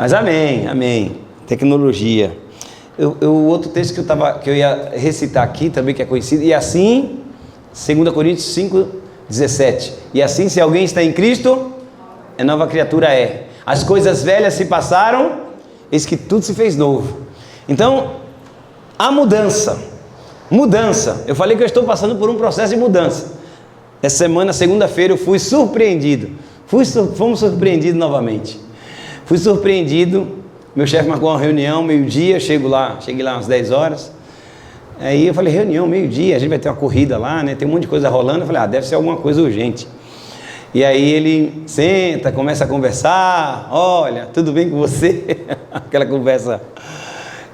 Mas amém, amém. Tecnologia. O outro texto que eu ia recitar aqui também, que é conhecido, e assim, 2 Coríntios 5:17. E assim, se alguém está em Cristo, é nova criatura é. As coisas velhas se passaram, eis que tudo se fez novo. Então, a mudança. Eu falei que eu estou passando por um processo de mudança. Essa semana, segunda-feira, eu fui surpreendido. Fomos surpreendidos novamente. Fui surpreendido. Meu chefe marcou uma reunião, meio-dia. Cheguei lá umas 10 horas. Aí eu falei, reunião, meio-dia, a gente vai ter uma corrida lá, né? Tem um monte de coisa rolando. Eu falei, deve ser alguma coisa urgente. E aí ele senta, começa a conversar. Olha, tudo bem com você? Aquela conversa.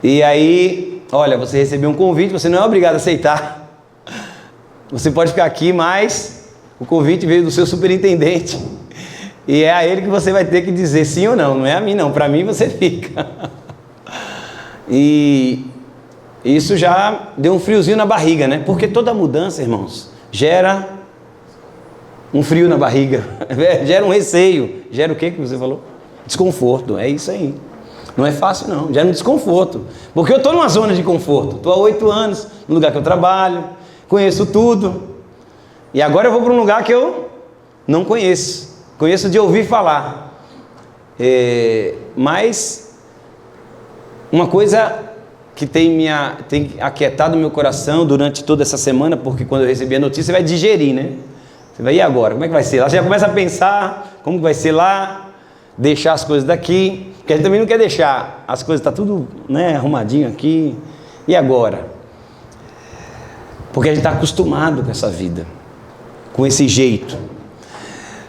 E aí, olha, você recebeu um convite, você não é obrigado a aceitar. Você pode ficar aqui, mas o convite veio do seu superintendente. E é a ele que você vai ter que dizer sim ou não. Não é a mim não, para mim você fica. E isso já deu um friozinho na barriga, né? Porque toda mudança, irmãos, gera um frio na barriga, gera um receio. Gera o que você falou? Desconforto, é isso aí. Não é fácil não, gera um desconforto. Porque eu estou numa zona de conforto. Estou há 8 anos no lugar que eu trabalho, conheço tudo. E agora eu vou para um lugar que eu não conheço. Conheço de ouvir falar. Mas uma coisa que tem aquietado meu coração durante toda essa semana, porque quando eu recebi a notícia, você vai digerir, né? Você vai, e agora? Como é que vai ser lá? Você já começa a pensar como vai ser lá, deixar as coisas daqui, porque a gente também não quer deixar, as coisas estão tudo, né, arrumadinho aqui, e agora? Porque a gente está acostumado com essa vida, com esse jeito.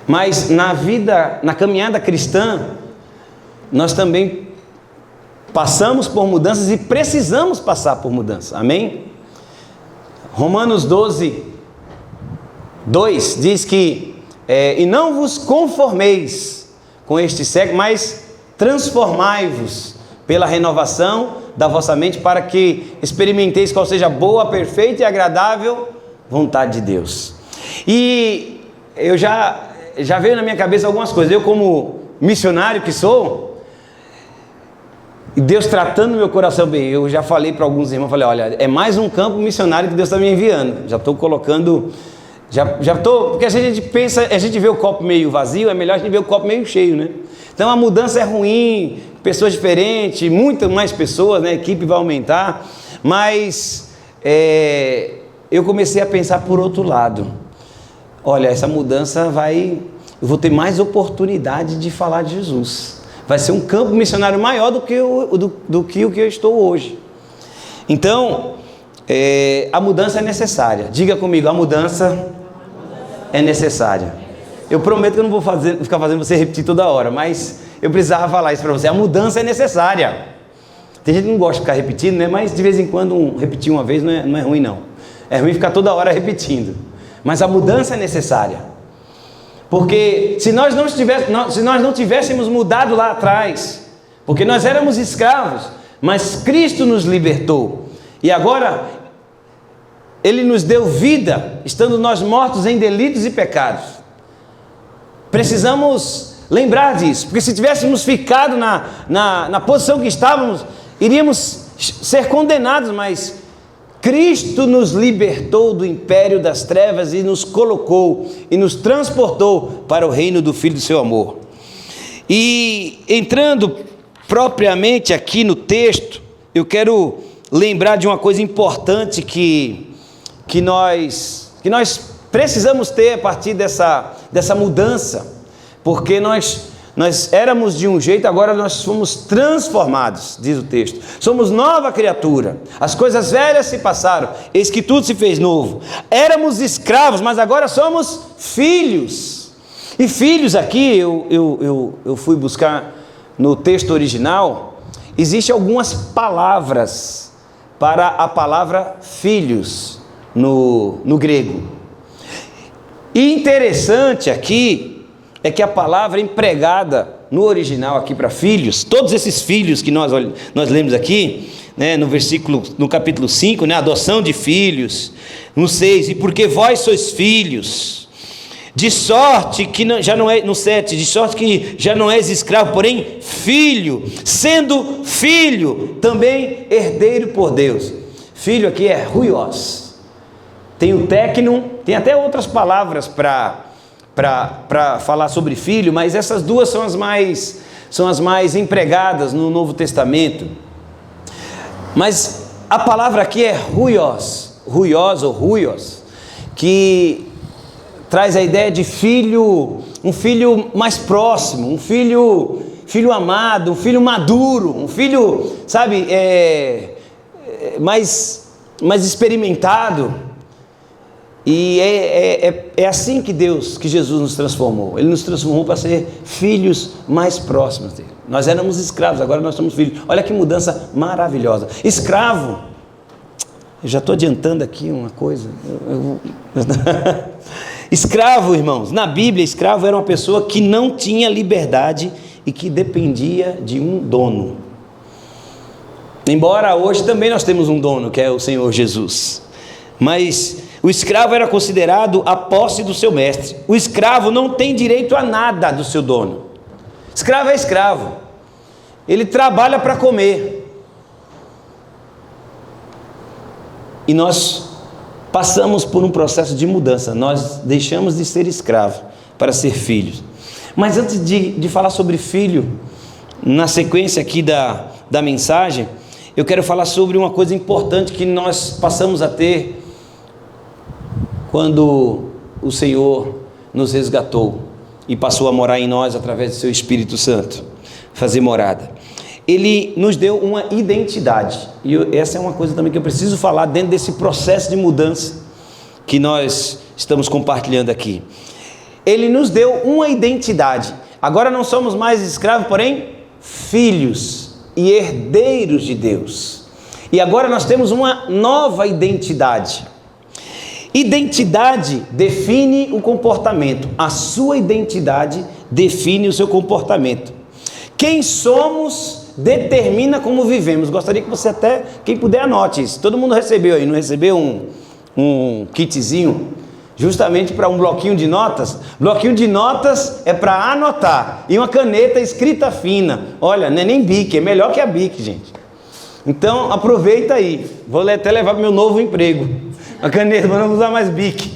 Mas na caminhada cristã, nós também passamos por mudanças e precisamos passar por mudanças, amém? Romanos 12:2 diz que, e não vos conformeis com este século, mas transformai-vos pela renovação da vossa mente, para que experimenteis qual seja a boa, perfeita e agradável vontade de Deus. E eu já veio na minha cabeça algumas coisas. Eu, como missionário que sou, Deus tratando meu coração bem, eu já falei para alguns irmãos, falei, olha, é mais um campo missionário que Deus está me enviando. Já estou colocando, porque a gente pensa, a gente vê o copo meio vazio, é melhor a gente ver o copo meio cheio, né? Então a mudança é ruim, pessoas diferentes, muitas mais pessoas, né? A equipe vai aumentar, mas eu comecei a pensar por outro lado. Olha, essa mudança eu vou ter mais oportunidade de falar de Jesus. Vai ser um campo missionário maior do que o que eu estou hoje. Então, a mudança é necessária. Diga comigo, a mudança é necessária. Eu prometo que eu não vou ficar fazendo você repetir toda hora, mas eu precisava falar isso para você. A mudança é necessária. Tem gente que não gosta de ficar repetindo, né? Mas de vez em quando repetir uma vez não é ruim não. É ruim ficar toda hora repetindo. Mas a mudança é necessária. Porque se nós não tivéssemos mudado lá atrás, porque nós éramos escravos, mas Cristo nos libertou, e agora Ele nos deu vida, estando nós mortos em delitos e pecados. Precisamos lembrar disso, porque se tivéssemos ficado na posição que estávamos, iríamos ser condenados, mas Cristo nos libertou do império das trevas e nos colocou e nos transportou para o reino do Filho do seu amor. E entrando propriamente aqui no texto, eu quero lembrar de uma coisa importante que nós precisamos ter a partir dessa mudança, porque nós éramos de um jeito, agora nós fomos transformados, diz o texto. Somos nova criatura. As coisas velhas se passaram, eis que tudo se fez novo. Éramos escravos, mas agora somos filhos. E filhos aqui, eu fui buscar no texto original, existem algumas palavras para a palavra filhos no grego. E interessante aqui é que a palavra empregada no original aqui para filhos, todos esses filhos que nós lemos aqui, né, no capítulo 5, né, adoção de filhos, no 6, e porque vós sois filhos, De sorte que já não é, no 7, de sorte que já não és escravo, porém filho, sendo filho, também herdeiro por Deus. Filho aqui é huios. Tem o técnico, tem até outras palavras para falar sobre filho, mas essas duas são as mais empregadas no Novo Testamento. Mas a palavra aqui é huios ou huios, que traz a ideia de filho, um filho mais próximo, um filho amado, um filho maduro, um filho, sabe, mais experimentado. E é assim que Jesus nos transformou. Ele nos transformou para ser filhos mais próximos dele. Nós éramos escravos, agora nós somos filhos. Olha que mudança maravilhosa. Escravo, eu já estou adiantando aqui uma coisa. Escravo, irmãos, na Bíblia, escravo era uma pessoa que não tinha liberdade e que dependia de um dono. Embora hoje também nós temos um dono, que é o Senhor Jesus. Mas o escravo era considerado a posse do seu mestre. O escravo não tem direito a nada do seu dono. Escravo é escravo. Ele trabalha para comer. E nós passamos por um processo de mudança. Nós deixamos de ser escravo para ser filhos. Mas antes de falar sobre filho, na sequência aqui da mensagem, eu quero falar sobre uma coisa importante que nós passamos a ter quando o Senhor nos resgatou e passou a morar em nós através do seu Espírito Santo, fazer morada. Ele nos deu uma identidade, e essa é uma coisa também que eu preciso falar dentro desse processo de mudança que nós estamos compartilhando aqui. Ele nos deu uma identidade. Agora não somos mais escravos, porém filhos e herdeiros de Deus. E agora nós temos uma nova identidade. Identidade define o comportamento. A sua identidade define o seu comportamento. Quem somos determina como vivemos. Gostaria que você até, quem puder, anote isso. Todo mundo recebeu aí, não recebeu um kitzinho? Justamente para um bloquinho de notas. Bloquinho de notas é para anotar. E uma caneta escrita fina. Olha, não é nem Bic, é melhor que a Bic, gente. Então aproveita aí. Vou até levar para o meu novo emprego. A caneta, mas não usar mais Bic.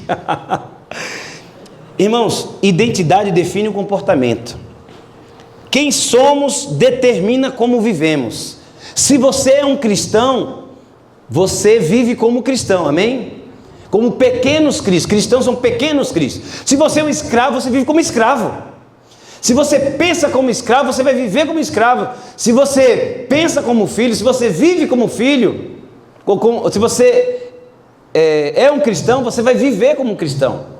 Irmãos, identidade define o comportamento. Quem somos determina como vivemos. Se você é um cristão, você vive como cristão, amém? Como pequenos cristos. Cristãos são pequenos cristos. Se você é um escravo, você vive como escravo. Se você pensa como escravo, você vai viver como escravo. Se você pensa como filho, se você vive como filho, se você é um cristão, você vai viver como um cristão.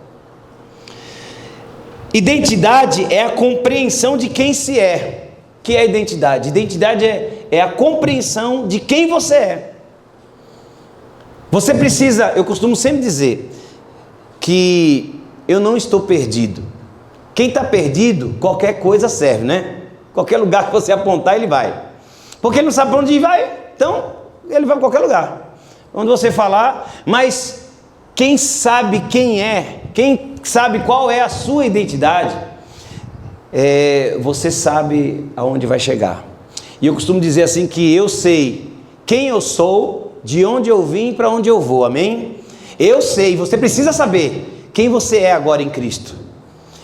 Identidade é a compreensão de quem se é. O que é identidade? Identidade é a compreensão de quem você é. Você precisa, eu costumo sempre dizer que eu não estou perdido. Quem está perdido, qualquer coisa serve, né? Qualquer lugar que você apontar, ele vai. Porque ele não sabe para onde vai, então ele vai para qualquer lugar. Onde você falar, mas quem sabe quem é, quem sabe qual é a sua identidade, você sabe aonde vai chegar. E eu costumo dizer assim que eu sei quem eu sou, de onde eu vim e para onde eu vou, amém? Eu sei, você precisa saber quem você é agora em Cristo.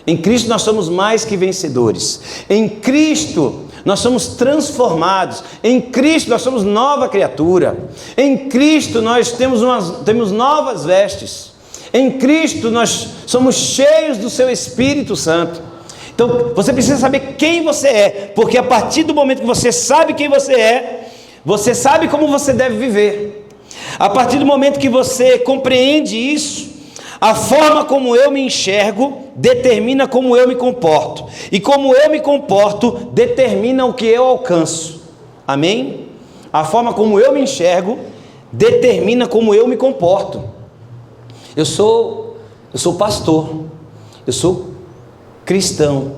Em Cristo nós somos mais que vencedores. Em Cristo nós somos transformados. Em Cristo nós somos nova criatura. Em Cristo nós temos novas vestes. Em Cristo nós somos cheios do seu Espírito Santo. Então você precisa saber quem você é, porque a partir do momento que você sabe quem você é, você sabe como você deve viver. A partir do momento que você compreende isso, a forma como eu me enxergo determina como eu me comporto. E como eu me comporto determina o que eu alcanço. Amém? A forma como eu me enxergo determina como eu me comporto. Eu sou pastor. Eu sou cristão.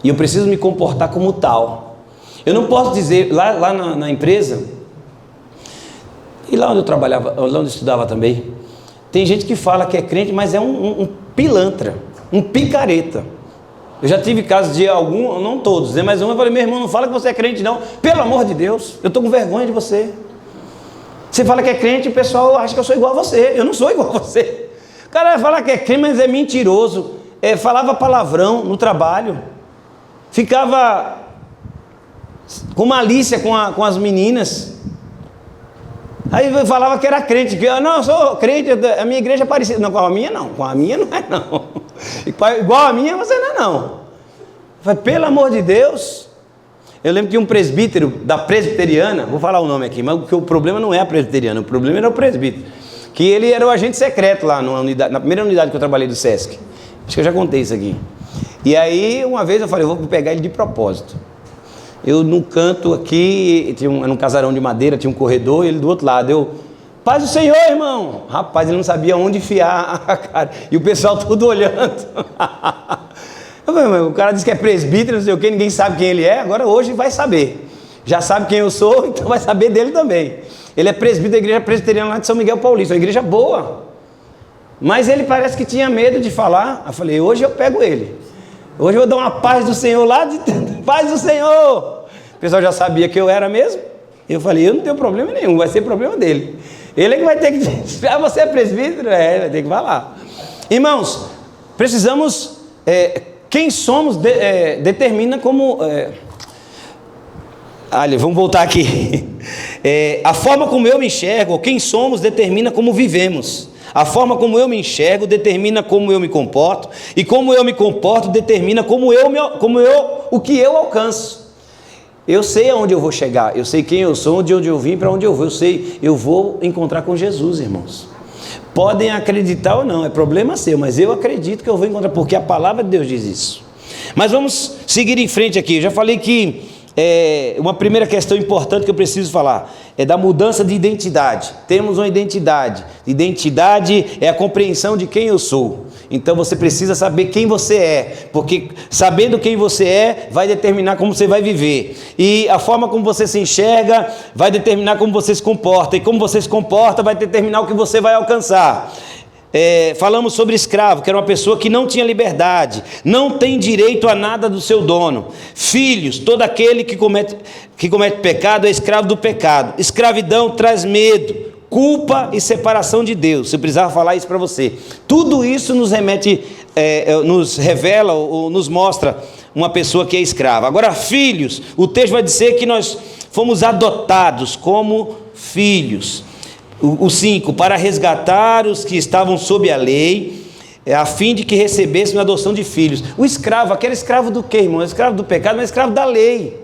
E eu preciso me comportar como tal. Eu não posso dizer, lá na empresa, e lá onde eu trabalhava, lá onde eu estudava também, tem gente que fala que é crente, mas é um pilantra, um picareta. Eu já tive casos de algum, não todos, né? Mas eu falei, meu irmão, não fala que você é crente não, pelo amor de Deus, eu estou com vergonha de você. Você fala que é crente e o pessoal acha que eu sou igual a você. Eu não sou igual a você. O cara vai falar que é crente, mas é mentiroso, falava palavrão no trabalho, ficava com malícia com as meninas. Aí eu falava que era crente, que eu não sou crente, a minha igreja é parecida. Não, com a minha não é não. Igual a minha você não é não. Eu falei, pelo amor de Deus. Eu lembro que um presbítero da presbiteriana, vou falar o nome aqui, mas o problema não é a presbiteriana, o problema era o presbítero. Que ele era o agente secreto lá na primeira unidade que eu trabalhei do Sesc. Acho que eu já contei isso aqui. E aí uma vez eu falei, eu vou pegar ele de propósito. Eu num canto aqui, era um casarão de madeira, tinha um corredor, e ele do outro lado, eu, paz do Senhor, irmão. Rapaz, ele não sabia onde enfiar a cara, e o pessoal tudo olhando. Eu falei, o cara disse que é presbítero, não sei o que, ninguém sabe quem ele é, agora hoje vai saber. Já sabe quem eu sou, então vai saber dele também. Ele é presbítero da igreja presbiteriana lá de São Miguel Paulista, uma igreja boa. Mas ele parece que tinha medo de falar. Eu falei, hoje eu pego ele. Hoje eu vou dar uma paz do Senhor lá, paz do Senhor. O pessoal já sabia que eu era mesmo. Eu falei, eu não tenho problema nenhum, vai ser problema dele. Ele é que vai ter que dizer, ah, você é presbítero? Vai ter que falar. Irmãos, precisamos, quem somos determina como... olha, vamos voltar aqui. A forma como eu me enxergo, quem somos determina como vivemos. A forma como eu me enxergo determina como eu me comporto, e como eu me comporto determina o que eu alcanço. Eu sei aonde eu vou chegar, eu sei quem eu sou, de onde eu vim, para onde eu vou. Eu vou encontrar com Jesus, irmãos. Podem acreditar ou não, é problema seu, mas eu acredito que eu vou encontrar, porque a palavra de Deus diz isso. Mas vamos seguir em frente aqui. Eu já falei que uma primeira questão importante que eu preciso falar é da mudança de identidade. Temos uma identidade. Identidade é a compreensão de quem eu sou. Então você precisa saber quem você é, porque sabendo quem você é, vai determinar como você vai viver. E a forma como você se enxerga vai determinar como você se comporta. E como você se comporta vai determinar o que você vai alcançar. Falamos sobre escravo, que era uma pessoa que não tinha liberdade, não tem direito a nada do seu dono. Filhos, todo aquele que comete pecado é escravo do pecado. Escravidão traz medo, culpa e separação de Deus. Eu precisava falar isso para você. Tudo isso nos remete, nos revela ou nos mostra uma pessoa que é escrava. Agora, filhos, o texto vai dizer que nós fomos adotados como filhos. O 5, para resgatar os que estavam sob a lei, a fim de que recebessem a adoção de filhos. O escravo, aquele escravo do quê, irmão? Escravo do pecado, mas escravo da lei.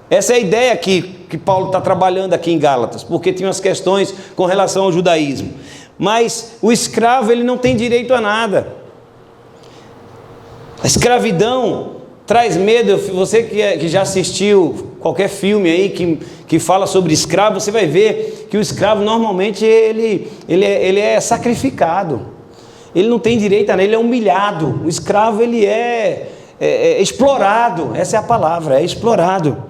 Essa é a ideia aqui que Paulo está trabalhando aqui em Gálatas, porque tinha umas questões com relação ao judaísmo. Mas o escravo, ele não tem direito a nada. A escravidão traz medo. Você que já assistiu qualquer filme aí que fala sobre escravo, você vai ver que o escravo normalmente ele é sacrificado. Ele não tem direito a nada, ele é humilhado. O escravo ele é explorado, essa é a palavra, é explorado.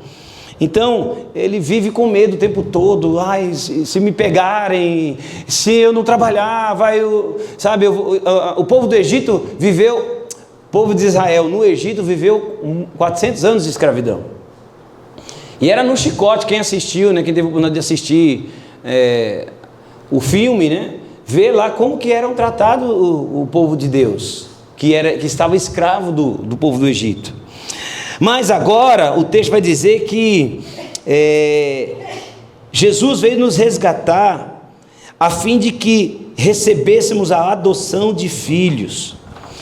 Então ele vive com medo o tempo todo. Ai, se me pegarem, se eu não trabalhar, o povo do Egito viveu, o povo de Israel no Egito viveu 400 anos de escravidão. E era no chicote. Quem assistiu, né, quem teve a oportunidade de assistir o filme, né, vê lá como que eram tratados o povo de Deus, que estava escravo do povo do Egito. Mas agora o texto vai dizer que Jesus veio nos resgatar a fim de que recebêssemos a adoção de filhos.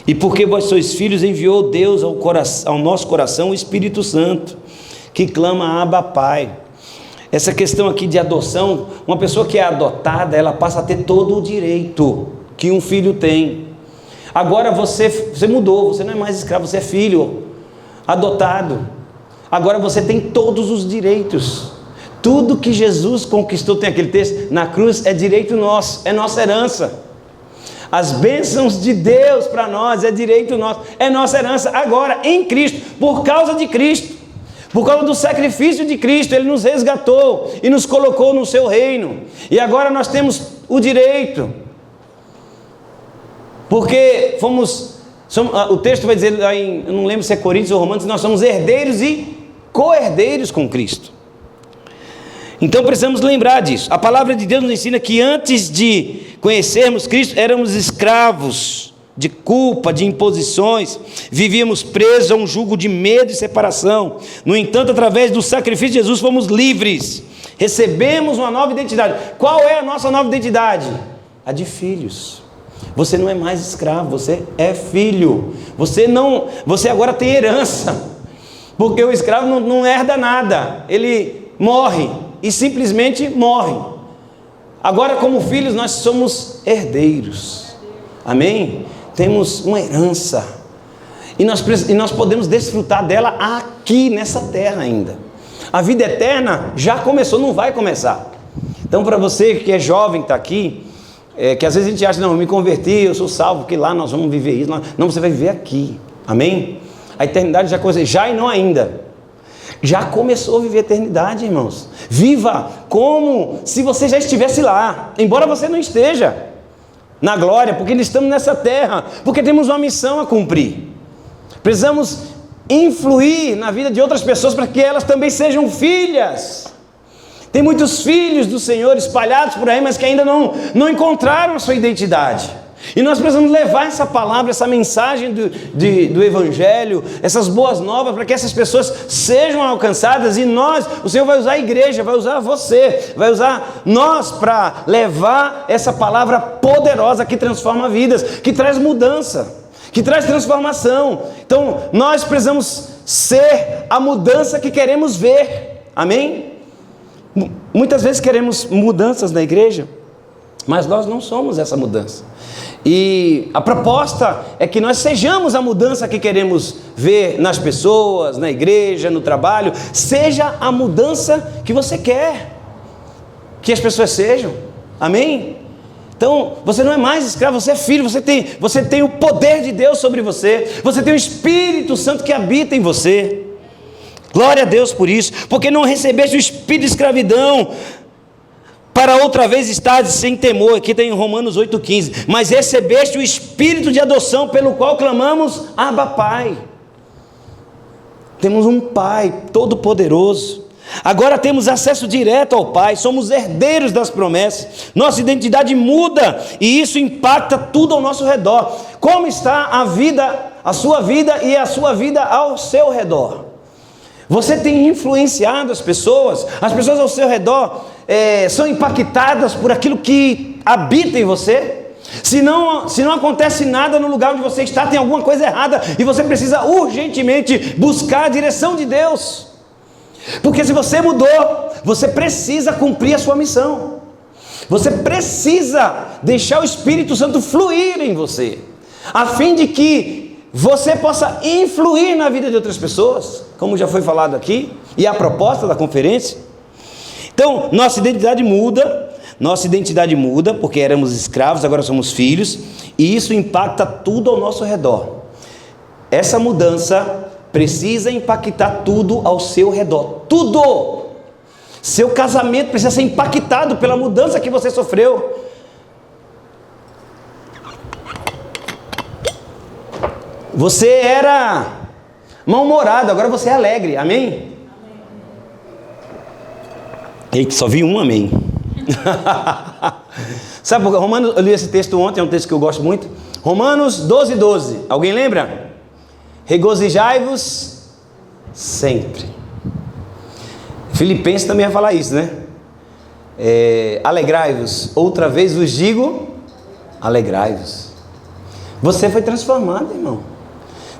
E porque vós sois filhos, enviou Deus ao nosso coração o Espírito Santo, que clama Abba Pai. Essa questão aqui de adoção, uma pessoa que é adotada, ela passa a ter todo o direito que um filho tem. Agora você mudou, você não é mais escravo, você é filho adotado. Agora você tem todos os direitos. Tudo que Jesus conquistou, tem aquele texto, na cruz, é direito nosso, é nossa herança. As bênçãos de Deus para nós é direito nosso, é nossa herança agora em Cristo, por causa de Cristo. Por causa do sacrifício de Cristo, Ele nos resgatou e nos colocou no seu reino. E agora nós temos o direito, porque O texto vai dizer, eu não lembro se é Coríntios ou Romanos, nós somos herdeiros e co-herdeiros com Cristo. Então precisamos lembrar disso. A palavra de Deus nos ensina que antes de conhecermos Cristo, éramos escravos de culpa, de imposições, vivíamos presos a um jugo de medo e separação. No entanto, através do sacrifício de Jesus, fomos livres, recebemos uma nova identidade. Qual é a nossa nova identidade? A de filhos. Você não é mais escravo, você é filho. Você agora tem herança, porque o escravo não herda nada, ele morre, e simplesmente morre. Agora, como filhos, nós somos herdeiros, amém? Temos uma herança, e nós podemos desfrutar dela aqui nessa terra ainda. A vida eterna já começou, não vai começar. Então, para você que é jovem, que está aqui, que às vezes a gente acha, não, eu me converti, eu sou salvo, porque lá nós vamos viver isso. Não, você vai viver aqui, amém? A eternidade já começou, já e não ainda. Já começou a viver a eternidade, irmãos. Viva como se você já estivesse lá, embora você não esteja na glória, porque nós estamos nessa terra, porque temos uma missão a cumprir. Precisamos influir na vida de outras pessoas para que elas também sejam filhas. Tem muitos filhos do Senhor espalhados por aí, mas que ainda não encontraram a sua identidade. E nós precisamos levar essa palavra, essa mensagem do Evangelho, essas boas novas, para que essas pessoas sejam alcançadas. E o Senhor vai usar a igreja, vai usar você, vai usar nós para levar essa palavra poderosa que transforma vidas, que traz mudança, que traz transformação. Então nós precisamos ser a mudança que queremos ver, amém? Muitas vezes queremos mudanças na igreja, mas nós não somos essa mudança. E a proposta é que nós sejamos a mudança que queremos ver nas pessoas, na igreja, no trabalho. Seja a mudança que você quer que as pessoas sejam, amém? Então, você não é mais escravo, você é filho, você tem o poder de Deus sobre você, você tem o Espírito Santo que habita em você. Glória a Deus por isso, porque não recebeste o espírito de escravidão, para outra vez estar sem temor. Aqui tem em Romanos 8,15, mas recebeste o espírito de adoção, pelo qual clamamos, Abba Pai. Temos um Pai todo-poderoso, agora temos acesso direto ao Pai, somos herdeiros das promessas, nossa identidade muda, e isso impacta tudo ao nosso redor. Como está a sua vida e a sua vida ao seu redor? Você tem influenciado as pessoas ao seu redor são impactadas por aquilo que habita em você? Se não acontece nada no lugar onde você está, tem alguma coisa errada, e você precisa urgentemente buscar a direção de Deus, porque se você mudou, você precisa cumprir a sua missão, você precisa deixar o Espírito Santo fluir em você, a fim de que você possa influir na vida de outras pessoas, como já foi falado aqui, e a proposta da conferência. Então, nossa identidade muda, porque éramos escravos, agora somos filhos, e isso impacta tudo ao nosso redor. Essa mudança precisa impactar tudo ao seu redor, tudo! Seu casamento precisa ser impactado pela mudança que você sofreu. Você era mal-humorado, agora você é alegre, amém? Eita, só vi um amém. Sabe, Romanos, eu li esse texto ontem, é um texto que eu gosto muito. Romanos 12:12, alguém lembra? Regozijai-vos sempre. Filipenses também vai falar isso, né? Alegrai-vos, outra vez vos digo, alegrai-vos. Você foi transformado, irmão.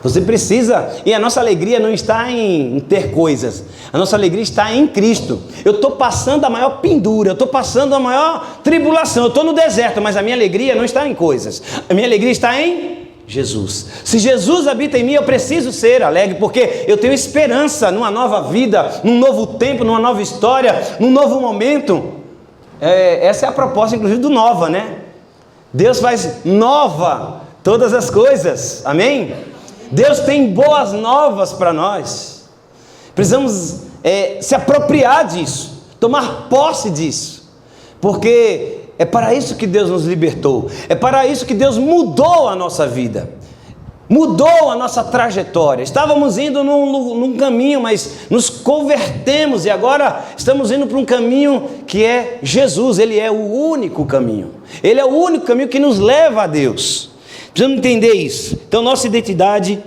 Você precisa, e a nossa alegria não está em ter coisas, a nossa alegria está em Cristo. Eu estou passando a maior pendura, eu estou passando a maior tribulação, eu estou no deserto, mas a minha alegria não está em coisas, a minha alegria está em Jesus. Se Jesus habita em mim, eu preciso ser alegre, porque eu tenho esperança numa nova vida, num novo tempo, numa nova história, num novo momento. Essa é a proposta, inclusive, do Nova, né? Deus faz nova todas as coisas, amém? Deus tem boas novas para nós. Precisamos se apropriar disso, tomar posse disso, porque é para isso que Deus nos libertou, é para isso que Deus mudou a nossa vida. Mudou a nossa trajetória. Estávamos indo num caminho, mas nos convertemos e agora estamos indo para um caminho que é Jesus. Ele é o único caminho. Ele é o único caminho que nos leva a Deus. Precisamos entender isso. Então nossa identidade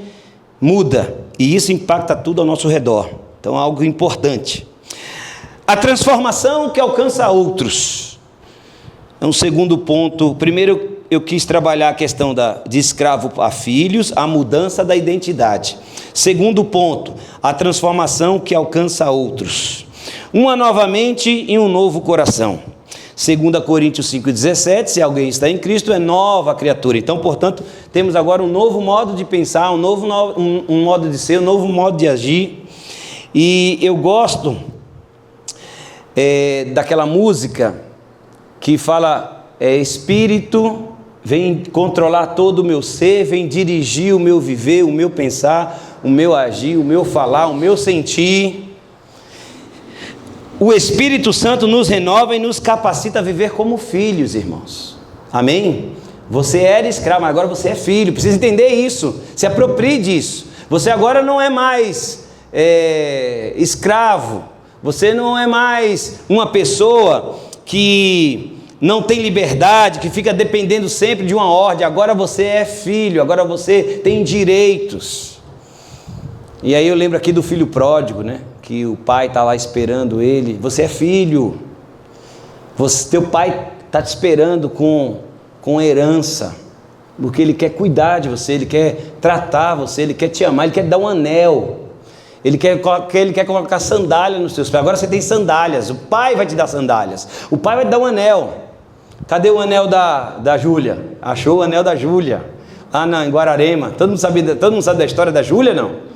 muda e isso impacta tudo ao nosso redor. Então é algo importante. A transformação que alcança outros. É um segundo ponto. Primeiro, eu quis trabalhar a questão de escravo a filhos, a mudança da identidade. Segundo ponto, a transformação que alcança outros. Uma nova mente e um novo coração. 2 Coríntios 5,17, se alguém está em Cristo, é nova criatura. Então, portanto, temos agora um novo modo de pensar, um modo de ser, um novo modo de agir. E eu gosto daquela música que fala, Espírito, vem controlar todo o meu ser, vem dirigir o meu viver, o meu pensar, o meu agir, o meu falar, o meu sentir. O Espírito Santo nos renova e nos capacita a viver como filhos, irmãos. Amém? Você era escravo, mas agora você é filho. Precisa entender isso. Se aproprie disso. Você agora não é mais escravo. Você não é mais uma pessoa que não tem liberdade, que fica dependendo sempre de uma ordem. Agora você é filho, agora você tem direitos. E aí eu lembro aqui do filho pródigo, né? Que o pai está lá esperando ele. Você é filho. Teu pai está te esperando com herança, porque ele quer cuidar de você, ele quer tratar você, ele quer te amar, ele quer te dar um anel. Ele quer colocar sandália nos seus pés. Agora você tem sandálias. O pai vai te dar sandálias. O pai vai te dar um anel. Cadê o anel da Júlia? Achou o anel da Júlia lá em Guararema. Todo mundo sabe da história da Júlia, não?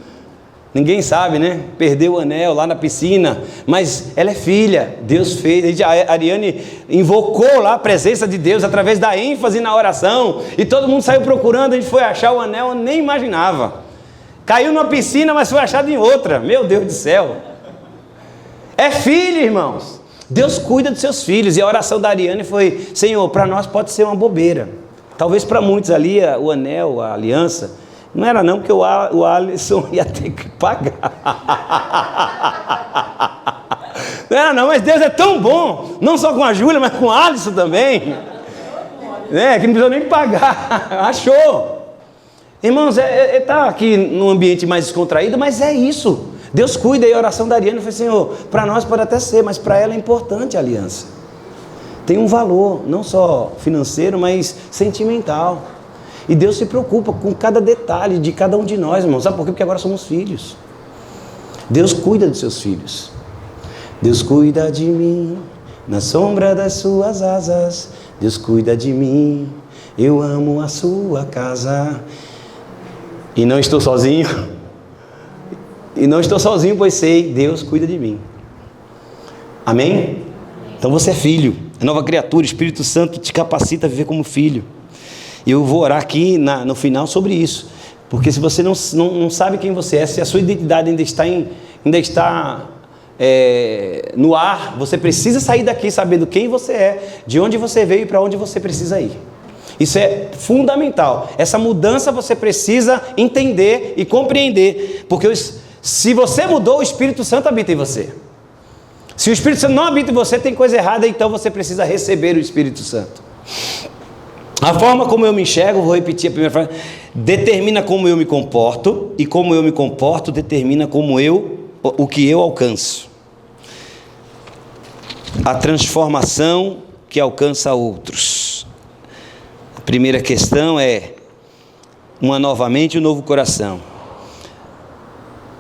Ninguém sabe, né? Perdeu o anel lá na piscina. Mas ela é filha. Deus fez. A Ariane invocou lá a presença de Deus através da ênfase na oração. E todo mundo saiu procurando. A gente foi achar o anel, eu nem imaginava. Caiu numa piscina, mas foi achado em outra. Meu Deus do céu. É filho, irmãos. Deus cuida dos seus filhos. E a oração da Ariane foi: Senhor, para nós pode ser uma bobeira. Talvez para muitos ali o anel, a aliança, não era não, porque o Alisson ia ter que pagar. Não era não, mas Deus é tão bom. Não só com a Júlia, mas com o Alisson também. Que não precisou nem pagar. Achou. Irmãos, está aqui num ambiente mais descontraído, mas é isso. Deus cuida. E a oração da Ariane foi: Senhor, para nós pode até ser, mas para ela é importante a aliança. Tem um valor, não só financeiro, mas sentimental. E Deus se preocupa com cada detalhe de cada um de nós, irmãos. Sabe por quê? Porque agora somos filhos. Deus cuida dos seus filhos. Deus cuida de mim na sombra das suas asas. Deus cuida de mim, eu amo a sua casa. E não estou sozinho. E não estou sozinho, pois sei, Deus cuida de mim. Amém? Então você é filho, é nova criatura. O Espírito Santo te capacita a viver como filho. E eu vou orar aqui no final sobre isso. Porque se você não sabe quem você é, se a sua identidade ainda está no ar, você precisa sair daqui sabendo quem você é, de onde você veio e para onde você precisa ir. Isso é fundamental. Essa mudança você precisa entender e compreender. Porque se você mudou, o Espírito Santo habita em você. Se o Espírito Santo não habita em você, tem coisa errada, então você precisa receber o Espírito Santo. A forma como eu me enxergo, vou repetir a primeira frase, determina como eu me comporto, e como eu me comporto determina o que eu alcanço. A transformação que alcança outros. A primeira questão é uma nova mente e um novo coração.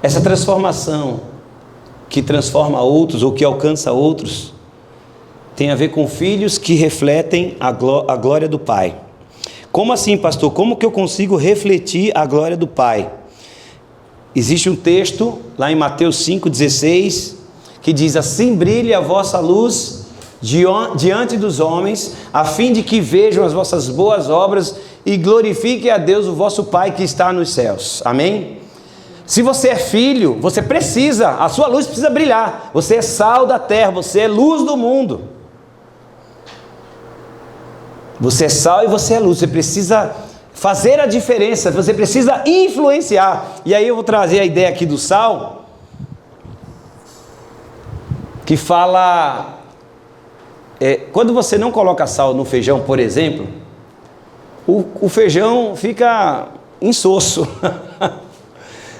Essa transformação que transforma outros ou que alcança outros tem a ver com filhos que refletem a glória do Pai. Como assim, pastor? Como que eu consigo refletir a glória do Pai? Existe um texto lá em Mateus 5,16 que diz: assim brilhe a vossa luz diante dos homens, a fim de que vejam as vossas boas obras e glorifiquem a Deus, o vosso Pai que está nos céus. Amém? Se você é filho, você precisa, a sua luz precisa brilhar. Você é sal da terra, você é luz do mundo. Você é sal e você é luz. Você precisa fazer a diferença, você precisa influenciar. E aí eu vou trazer a ideia aqui do sal, que fala, quando você não coloca sal no feijão, por exemplo, o feijão fica insosso.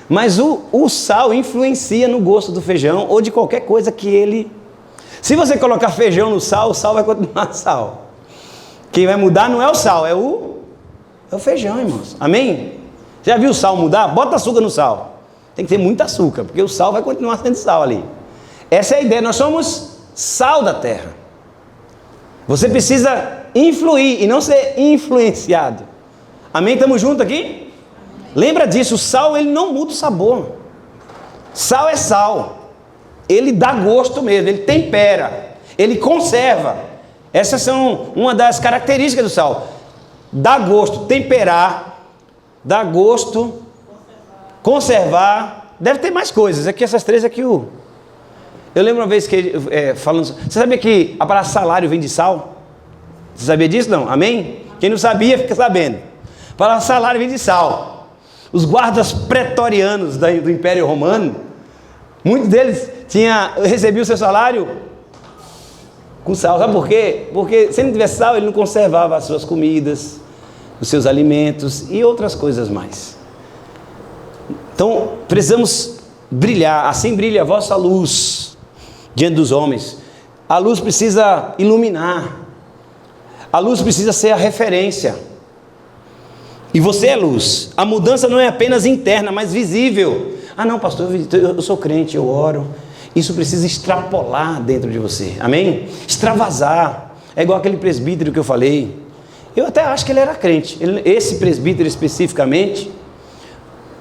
Mas o sal influencia no gosto do feijão ou de qualquer coisa que ele... Se você colocar feijão no sal, o sal vai continuar sal. Quem vai mudar não é o sal, é o feijão, irmãos. Amém? Já viu o sal mudar? Bota açúcar no sal. Tem que ter muito açúcar, porque o sal vai continuar sendo sal ali. Essa é a ideia. Nós somos sal da terra. Você precisa influir e não ser influenciado. Amém? Estamos juntos aqui? Lembra disso, o sal ele não muda o sabor. Sal é sal. Ele dá gosto mesmo, ele tempera, ele conserva. Essas são uma das características do sal. Dá gosto, temperar, dá gosto, conservar. Deve ter mais coisas, aqui essas três aqui. Eu lembro uma vez que, falando... Você sabia que a palavra salário vem de sal? Você sabia disso não? Amém? Quem não sabia, fica sabendo. A palavra salário vem de sal. Os guardas pretorianos do Império Romano, muitos deles recebiam o seu salário com sal. Sabe por quê? Porque se não tivesse sal, ele não conservava as suas comidas, os seus alimentos e outras coisas mais. Então, precisamos brilhar. Assim brilha a vossa luz diante dos homens. A luz precisa iluminar. A luz precisa ser a referência. E você é luz. A mudança não é apenas interna, mas visível. Ah não, pastor, eu sou crente, eu oro. Isso precisa extrapolar dentro de você. Amém? Extravasar. É igual aquele presbítero que eu falei. Eu até acho que ele era crente. Esse presbítero especificamente...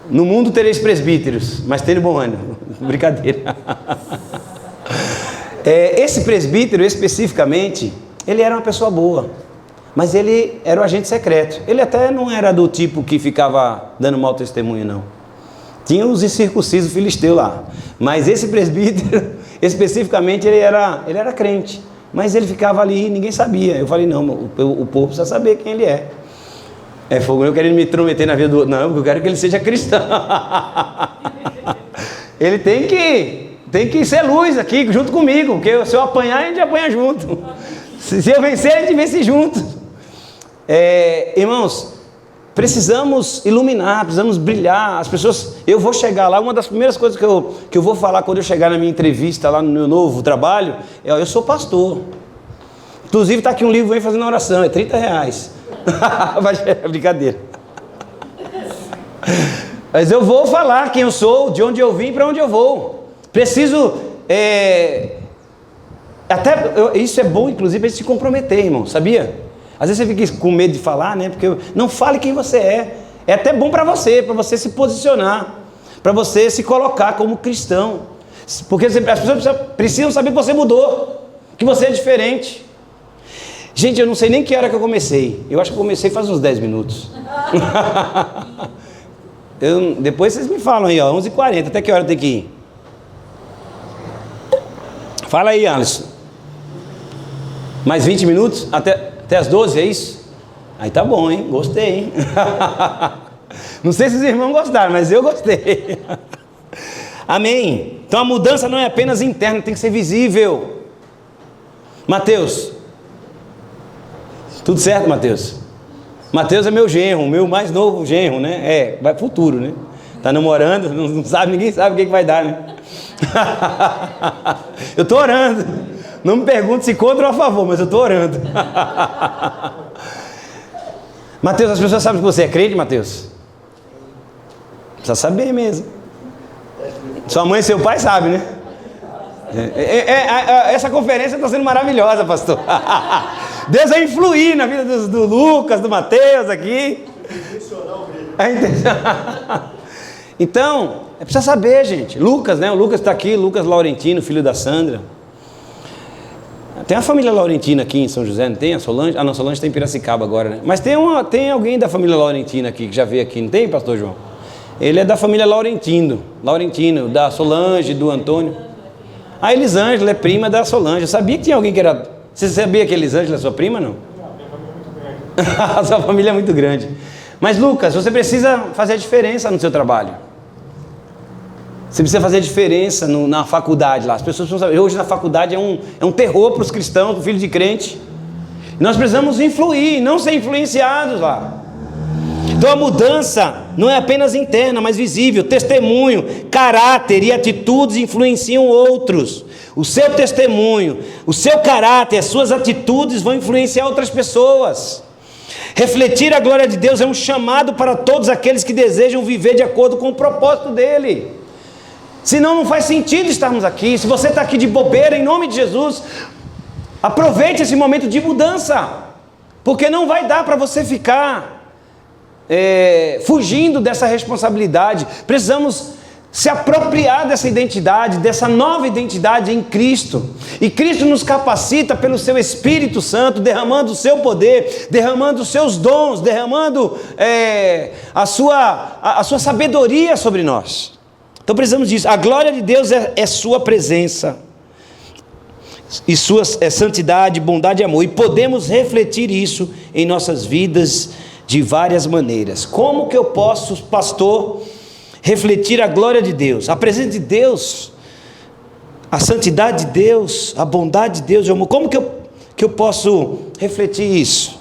No mundo tereis presbíteros, mas tenha bom ânimo. Brincadeira. Esse presbítero especificamente, ele era uma pessoa boa. Mas ele era o agente secreto. Ele até não era do tipo que ficava dando mau testemunho, não. Tinha os incircuncisos filisteus lá. Mas esse presbítero, especificamente, ele era crente. Mas ele ficava ali e ninguém sabia. Eu falei, não, o povo precisa saber quem ele é. Fogo, eu querendo me intrometer na vida do outro. Não, porque eu quero que ele seja cristão. Ele tem que ser luz aqui, junto comigo. Porque se eu apanhar, a gente apanha junto. Se eu vencer, a gente vence junto. Irmãos, precisamos iluminar, precisamos brilhar. As pessoas, eu vou chegar lá, uma das primeiras coisas que eu vou falar quando eu chegar na minha entrevista lá no meu novo trabalho, eu sou pastor. Inclusive está aqui um livro, vem fazendo oração, é R$30. É brincadeira. Mas eu vou falar quem eu sou, de onde eu vim e para onde eu vou. Preciso... isso é bom, inclusive, a gente se comprometer, irmão, sabia? Às vezes você fica com medo de falar, né? Porque não fale quem você é. É até bom para você se posicionar, para você se colocar como cristão. Porque as pessoas precisam saber que você mudou, que você é diferente. Gente, eu não sei nem que hora que eu comecei. Eu acho que eu comecei faz uns 10 minutos. Depois vocês me falam aí, ó, 11h40, até que hora tem que ir? Fala aí, Alisson. Mais 20 minutos? Até as 12, é isso? Aí tá bom, hein? Gostei, hein? Não sei se os irmãos gostaram, mas eu gostei. Amém? Então a mudança não é apenas interna, tem que ser visível. Mateus. Tudo certo, Mateus? Mateus é meu genro, meu mais novo genro, né? Vai futuro, né? Tá namorando, não sabe, ninguém sabe o que vai dar, né? Eu tô orando. Não me pergunte se contra ou a favor, mas eu tô orando. Mateus, as pessoas sabem que você é crente, Mateus? Precisa saber mesmo. Sua mãe e seu pai sabem, né? Essa conferência está sendo maravilhosa, pastor. Deus vai influir na vida do Lucas, do Mateus aqui. Então, precisa saber, gente. Lucas, né? O Lucas está aqui, Lucas Laurentino, filho da Sandra. Tem a família Laurentina aqui em São José, não tem? A Solange? Ah, não, Solange tem em Piracicaba agora, né? Mas tem alguém da família Laurentina aqui que já veio aqui, não tem, pastor João? Ele é da família Laurentino, da Solange, do Antônio. A Elisângela é prima da Solange. Eu sabia que tinha alguém que era... Você sabia que a Elisângela é sua prima, não? A sua família é muito grande. Mas Lucas, você precisa fazer a diferença no seu trabalho. Você precisa fazer a diferença na faculdade lá. As pessoas precisam saber. Hoje na faculdade é um terror para os cristãos, para o filho de crente. Nós precisamos influir, não ser influenciados lá. Então a mudança não é apenas interna, mas visível. Testemunho, caráter e atitudes influenciam outros. O seu testemunho, o seu caráter, as suas atitudes vão influenciar outras pessoas. Refletir a glória de Deus é um chamado para todos aqueles que desejam viver de acordo com o propósito dele. Senão não faz sentido estarmos aqui. Se você está aqui de bobeira, em nome de Jesus, aproveite esse momento de mudança, porque não vai dar para você ficar fugindo dessa responsabilidade. Precisamos se apropriar dessa identidade, dessa nova identidade em Cristo. E Cristo nos capacita pelo seu Espírito Santo, derramando o seu poder, derramando os seus dons, derramando a sua sabedoria sobre nós. Então precisamos disso. A glória de Deus é sua presença, e sua santidade, bondade e amor. E podemos refletir isso em nossas vidas de várias maneiras. Como que eu posso, pastor, refletir a glória de Deus, a presença de Deus, a santidade de Deus, a bondade de Deus e o amor? Como que eu posso refletir isso?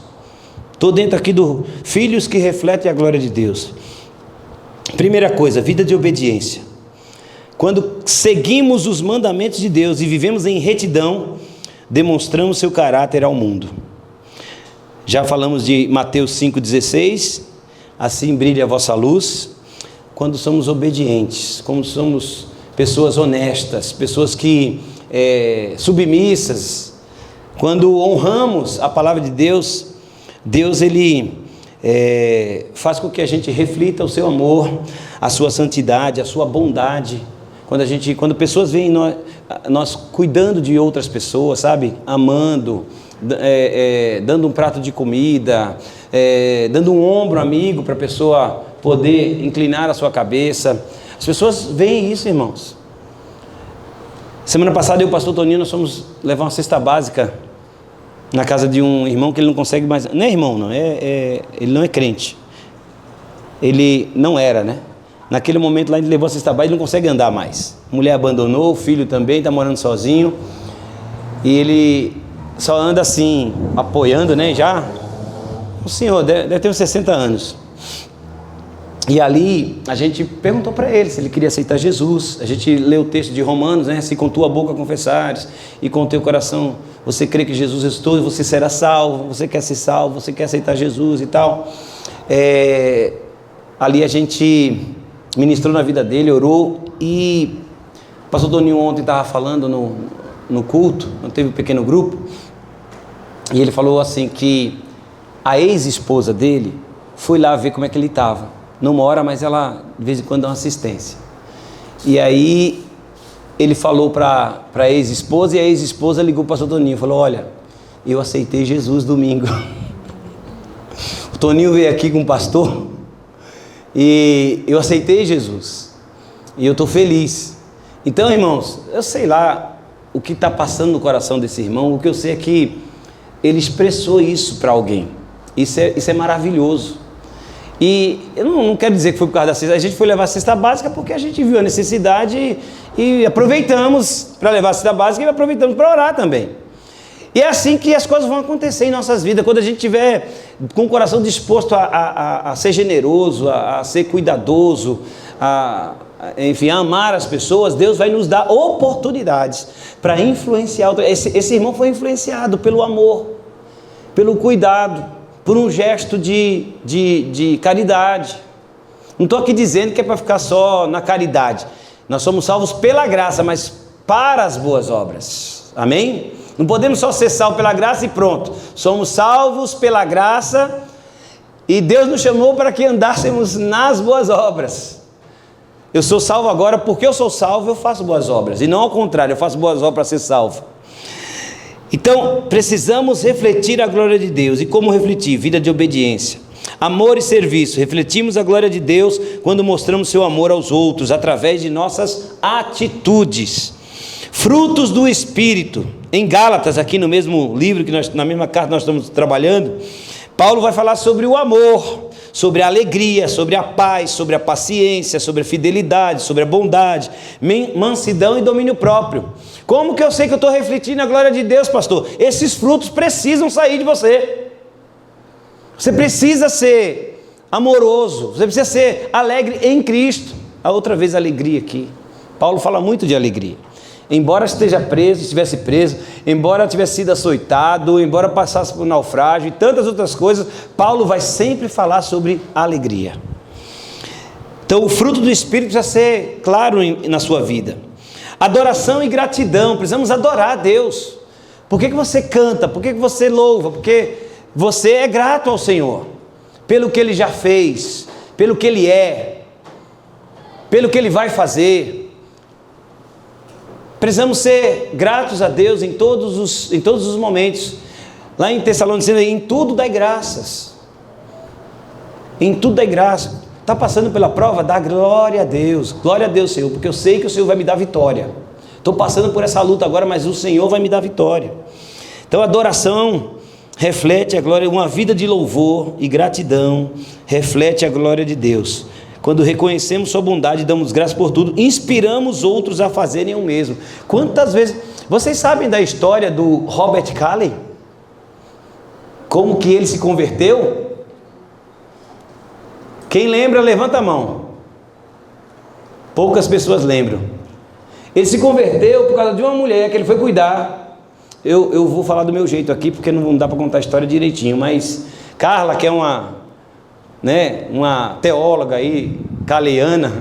Estou dentro aqui do filhos que refletem a glória de Deus. Primeira coisa, vida de obediência. Quando seguimos os mandamentos de Deus e vivemos em retidão, demonstramos seu caráter ao mundo. Já falamos de Mateus 5,16, assim brilha a vossa luz, quando somos obedientes, quando somos pessoas honestas, pessoas que submissas, quando honramos a palavra de Deus, Deus ele faz com que a gente reflita o seu amor, a sua santidade, a sua bondade. Quando pessoas veem nós cuidando de outras pessoas, sabe, amando, dando um prato de comida, dando um ombro amigo para a pessoa poder inclinar a sua cabeça, as pessoas veem isso, irmãos. Semana passada eu e o pastor Toninho, nós fomos levar uma cesta básica na casa de um irmão que ele não consegue mais, não é irmão não, ele não é crente, ele não era, né? Naquele momento lá ele levou a cesta básica, ele não consegue andar mais, a mulher abandonou, o filho também está morando sozinho, e ele só anda assim, apoiando, né, já, o senhor deve ter uns 60 anos, e ali a gente perguntou para ele se ele queria aceitar Jesus. A gente leu o texto de Romanos, né, se com tua boca confessares e com teu coração você crê que Jesus ressuscitou, você será salvo. Você quer ser salvo, você quer aceitar Jesus e tal. Ali a gente ministrou na vida dele, orou, e o pastor Toninho ontem estava falando no culto, teve um pequeno grupo, e ele falou assim que a ex-esposa dele foi lá ver como é que ele estava. Não mora, mas ela de vez em quando dá uma assistência. E aí ele falou para a ex-esposa, e a ex-esposa ligou para o pastor Toninho e falou: olha, eu aceitei Jesus domingo. O Toninho veio aqui com o pastor e eu aceitei Jesus. E eu estou feliz. Então, irmãos, eu sei lá o que está passando no coração desse irmão. O que eu sei é que ele expressou isso para alguém. Isso é maravilhoso. E eu não quero dizer que foi por causa da cesta, a gente foi levar a cesta básica porque a gente viu a necessidade e aproveitamos para levar a cesta básica e aproveitamos para orar também. E é assim que as coisas vão acontecer em nossas vidas, quando a gente estiver com o coração disposto a ser generoso, a ser cuidadoso, enfim, a amar as pessoas. Deus vai nos dar oportunidades para influenciar. Esse irmão foi influenciado pelo amor, pelo cuidado, por um gesto de caridade. Não estou aqui dizendo que é para ficar só na caridade. Nós somos salvos pela graça, mas para as boas obras. Amém? Não podemos só ser salvos pela graça e pronto. Somos salvos pela graça e Deus nos chamou para que andássemos nas boas obras. Eu sou salvo agora porque eu sou salvo, eu faço boas obras. E não ao contrário, eu faço boas obras para ser salvo. Então, precisamos refletir a glória de Deus. E como refletir? Vida de obediência, amor e serviço. Refletimos a glória de Deus quando mostramos seu amor aos outros, através de nossas atitudes. Frutos do Espírito. Em Gálatas, aqui no mesmo livro, na mesma carta que nós estamos trabalhando, Paulo vai falar sobre o amor, sobre a alegria, sobre a paz, sobre a paciência, sobre a fidelidade, sobre a bondade, mansidão e domínio próprio. Como que eu sei que eu estou refletindo a glória de Deus, pastor? Esses frutos precisam sair de você. Você precisa ser amoroso, você precisa ser alegre em Cristo. A outra vez, alegria aqui. Paulo fala muito de alegria. Embora esteja preso, estivesse preso, embora tivesse sido açoitado, embora passasse por naufrágio e tantas outras coisas, Paulo vai sempre falar sobre alegria. Então o fruto do Espírito precisa ser claro na sua vida. Adoração e gratidão, precisamos adorar a Deus. Por que você canta? Por que você louva? Porque você é grato ao Senhor, pelo que Ele já fez, pelo que Ele é, pelo que Ele vai fazer. Precisamos ser gratos a Deus em todos os momentos. Lá em Tessalonicenses, em tudo dai graças. Em tudo dai graças. Está passando pela prova? Dá glória a Deus. Glória a Deus, Senhor, porque eu sei que o Senhor vai me dar vitória. Estou passando por essa luta agora, mas o Senhor vai me dar vitória. Então a adoração reflete a glória, uma vida de louvor e gratidão reflete a glória de Deus. Quando reconhecemos sua bondade, damos graças por tudo, inspiramos outros a fazerem o mesmo. Quantas vezes... Vocês sabem da história do Robert Calley? Como que ele se converteu? Quem lembra, levanta a mão. Poucas pessoas lembram. Ele se converteu por causa de uma mulher que ele foi cuidar. Eu vou falar do meu jeito aqui, porque não dá para contar a história direitinho, mas Carla, que é uma teóloga aí, caleana,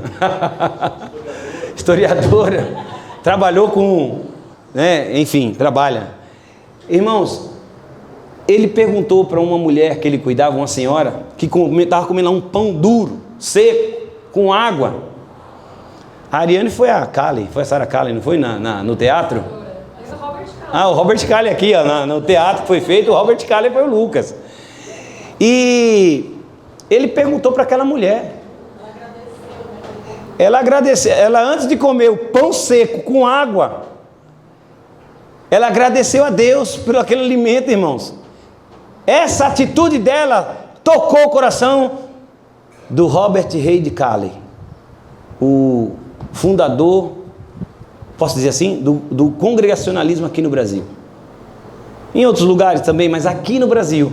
historiadora, trabalhou com, enfim, trabalha. Irmãos, ele perguntou para uma mulher que ele cuidava, uma senhora, que estava comendo um pão duro, seco, com água. A Ariane foi a Calley, foi a Sarah Calley, não foi no teatro? O Robert Calley aqui, ó, no teatro que foi feito, o Robert Calley foi o Lucas. E ele perguntou para aquela mulher. Ela agradeceu. Ela, antes de comer o pão seco com água, ela agradeceu a Deus por aquele alimento, irmãos. Essa atitude dela tocou o coração do Robert Reid Calley, o fundador, posso dizer assim, do congregacionalismo aqui no Brasil. Em outros lugares também, mas aqui no Brasil.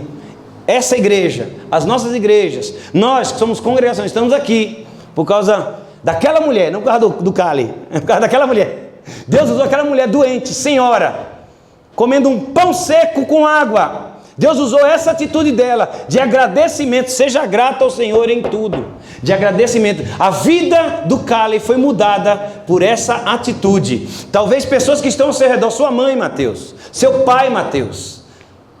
Essa igreja, as nossas igrejas, nós que somos congregações, estamos aqui por causa daquela mulher, não por causa do Calley, é por causa daquela mulher. Deus usou aquela mulher doente, senhora, comendo um pão seco com água. Deus usou essa atitude dela, de agradecimento. Seja grato ao Senhor em tudo, de agradecimento. A vida do Calley foi mudada por essa atitude. Talvez pessoas que estão ao seu redor, sua mãe, Mateus, seu pai, Mateus,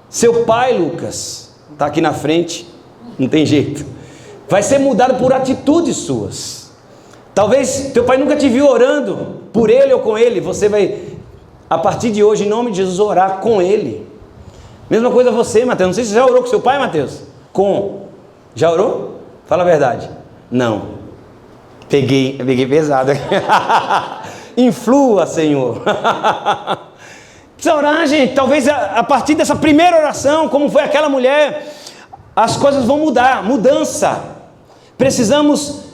seu pai, Lucas, está aqui na frente, não tem jeito, vai ser mudado por atitudes suas. Talvez teu pai nunca te viu orando por ele ou com ele, você vai, a partir de hoje, em nome de Jesus, orar com ele. Mesma coisa você, Mateus, não sei se você já orou com seu pai, Mateus? Já orou? Fala a verdade. Não. Peguei pesado aqui. Influa, Senhor. Precisa orar, gente. Talvez a partir dessa primeira oração, como foi aquela mulher, as coisas vão mudar. Mudança. Precisamos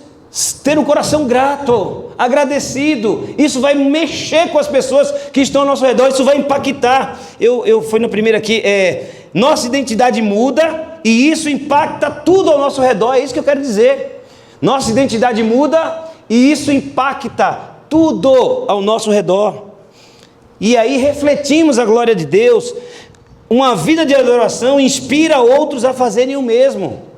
ter um coração grato, agradecido. Isso vai mexer com as pessoas que estão ao nosso redor. Isso vai impactar. Eu fui na primeira aqui. Nossa identidade muda e isso impacta tudo ao nosso redor. É isso que eu quero dizer. Nossa identidade muda e isso impacta tudo ao nosso redor. E aí refletimos a glória de Deus. Uma vida de adoração inspira outros a fazerem o mesmo.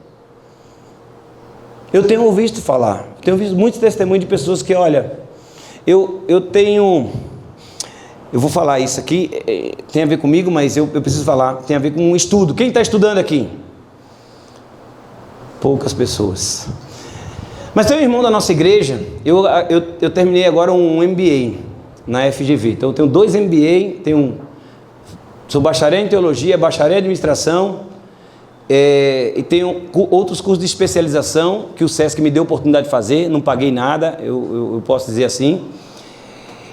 Eu tenho ouvido falar, tenho visto muitos testemunhos de pessoas que, olha, eu vou falar isso aqui, tem a ver comigo, mas eu preciso falar, tem a ver com um estudo. Quem está estudando aqui? Poucas pessoas. Mas tem um irmão da nossa igreja, eu terminei agora um MBA na FGV, então eu tenho 2 MBA, sou bacharel em teologia, bacharel em administração, e tenho outros cursos de especialização que o SESC me deu a oportunidade de fazer, não paguei nada, eu posso dizer assim.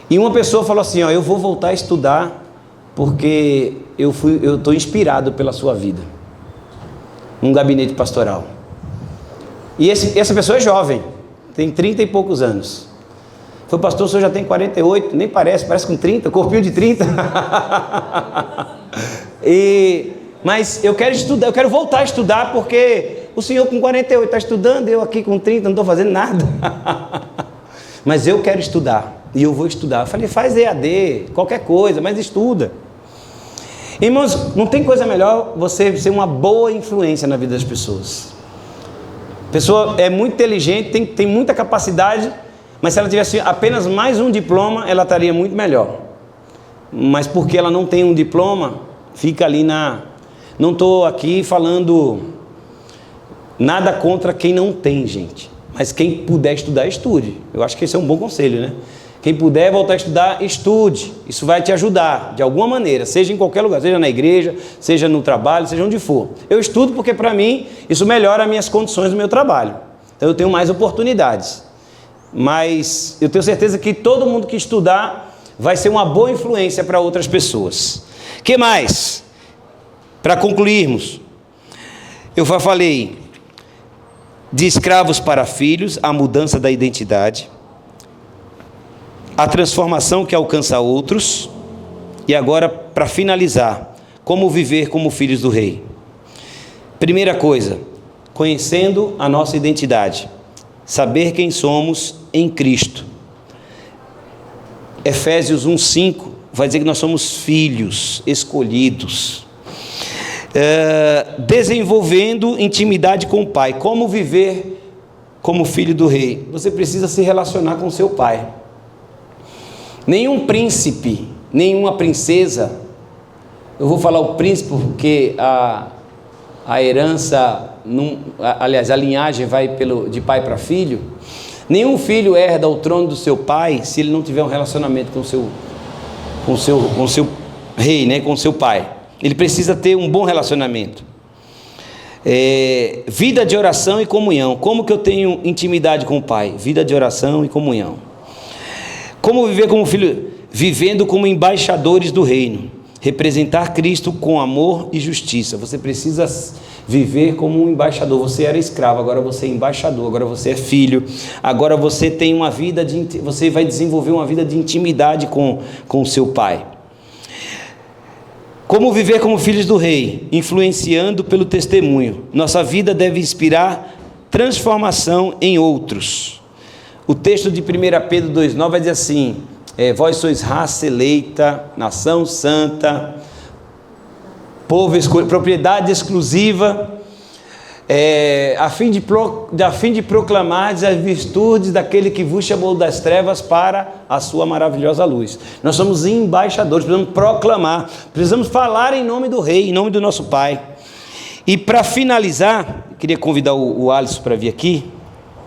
E uma pessoa falou assim, eu vou voltar a estudar porque eu estou inspirado pela sua vida, num gabinete pastoral. E essa pessoa é jovem, tem 30 e poucos anos. Foi, pastor, o senhor já tem 48, nem parece com 30, corpinho de 30. Mas eu quero estudar, eu quero voltar a estudar, porque o senhor com 48 está estudando, eu aqui com 30 não estou fazendo nada. Mas eu quero estudar, e eu vou estudar. Eu falei, faz EAD, qualquer coisa, mas estuda. Irmãos, não tem coisa melhor você ser uma boa influência na vida das pessoas. A pessoa é muito inteligente, tem muita capacidade, mas se ela tivesse apenas mais um diploma, ela estaria muito melhor. Mas porque ela não tem um diploma, fica ali Não estou aqui falando nada contra quem não tem, gente. Mas quem puder estudar, estude. Eu acho que esse é um bom conselho, né? Quem puder voltar a estudar, estude. Isso vai te ajudar, de alguma maneira, seja em qualquer lugar, seja na igreja, seja no trabalho, seja onde for. Eu estudo porque, para mim, isso melhora as minhas condições do meu trabalho. Então, eu tenho mais oportunidades. Mas eu tenho certeza que todo mundo que estudar vai ser uma boa influência para outras pessoas. O que mais? Para concluirmos, eu já falei de escravos para filhos, a mudança da identidade, a transformação que alcança outros, e agora, para finalizar, como viver como filhos do Rei. Primeira coisa, conhecendo a nossa identidade, saber quem somos em Cristo. Efésios 1:5 vai dizer que nós somos filhos escolhidos. Desenvolvendo intimidade com o Pai. Como viver como filho do Rei? Você precisa se relacionar com seu pai. Nenhum príncipe, nenhuma princesa, eu vou falar o príncipe porque a herança, aliás, a linhagem vai de pai para filho. Nenhum filho herda o trono do seu pai se ele não tiver um relacionamento com seu rei, né? Com seu pai. Ele precisa ter um bom relacionamento. Vida de oração e comunhão. Como que eu tenho intimidade com o Pai? Vida de oração e comunhão. Como viver como filho? Vivendo como embaixadores do reino. Representar Cristo com amor e justiça. Você precisa viver como um embaixador. Você era escravo, agora você é embaixador, agora você é filho. Agora você tem uma vida você vai desenvolver uma vida de intimidade com o seu Pai. Como viver como filhos do Rei? Influenciando pelo testemunho. Nossa vida deve inspirar transformação em outros. O texto de 1 Pedro 2,9 vai dizer assim: vós sois raça eleita, nação santa, povo escolhido, propriedade exclusiva, a fim de proclamar as virtudes daquele que vos chamou das trevas para a sua maravilhosa luz. Nós somos embaixadores, precisamos proclamar, precisamos falar em nome do Rei, em nome do nosso Pai. E para finalizar, eu queria convidar o Alisson para vir aqui,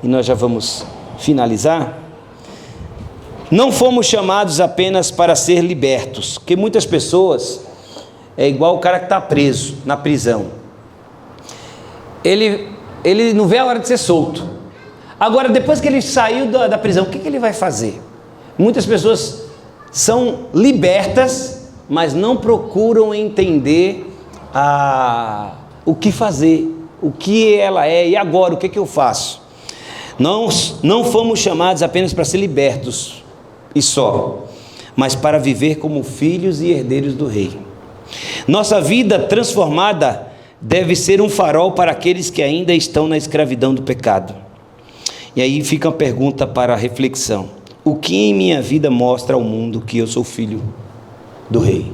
e nós já vamos finalizar. Não fomos chamados apenas para ser libertos, porque muitas pessoas, é igual o cara que está preso na prisão. Ele não vê a hora de ser solto. Agora, depois que ele saiu da prisão, o que ele vai fazer? Muitas pessoas são libertas, mas não procuram entender o que fazer, o que ela é, e agora, o que eu faço? Nós não fomos chamados apenas para ser libertos, e só, mas para viver como filhos e herdeiros do Rei. Nossa vida transformada deve ser um farol para aqueles que ainda estão na escravidão do pecado. E aí fica uma pergunta para a reflexão: o que em minha vida mostra ao mundo que eu sou filho do Rei?